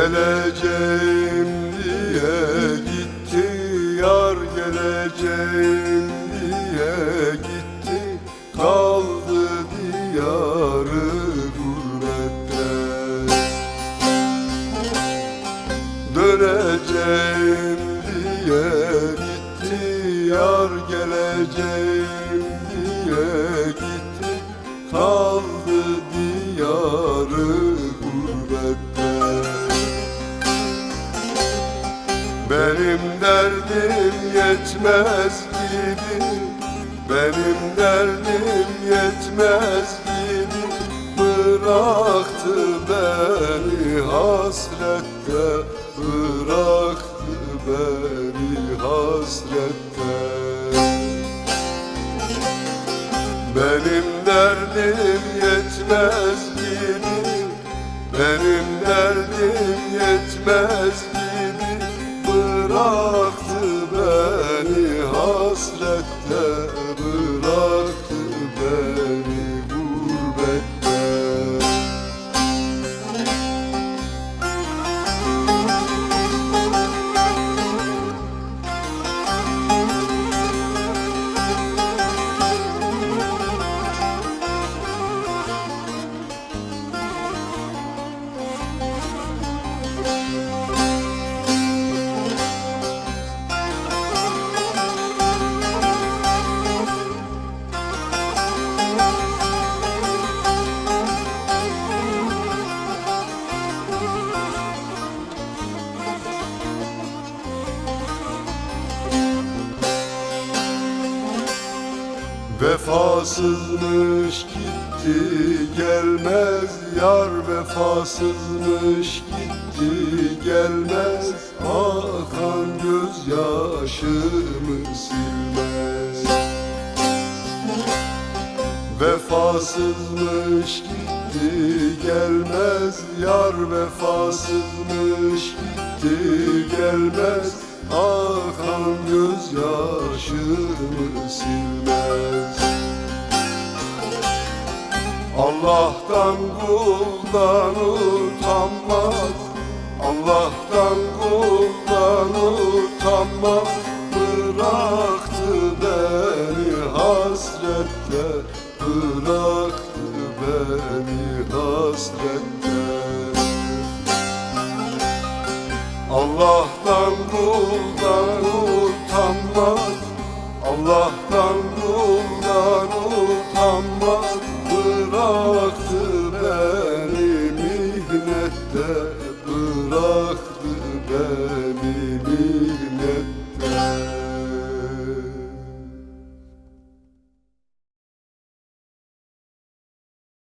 Geleceğim diye gitti yar, geleceğim diye gitti, kaldı diyarı gurbette. Döneceğim diye gitti yar, geleceğim diye gitti, kaldı diyarı gurbette. Benim derdim yetmez gibi, benim derdim yetmez gibi, bıraktı beni hasrette, bıraktı beni hasrette. Benim derdim yetmez gibi, benim derdim yetmez gibi, bıraktı beni hasrette, bıraktı beni gurbette. Vefasızmış gitti gelmez yar, vefasızmış gitti gelmez, akan gözyaşımı silmez. Vefasızmış gitti gelmez yar, vefasızmış gitti gelmez, akan gözyaşımı silmez. Allah'tan kuldan utanmaz, Allah'tan kuldan utanmaz, bıraktı beni hasrette, bıraktı beni hasrette. Allah'tan kuldan utanmaz, Allah'tan kuldan utanmaz, bıraktı beni mihnette,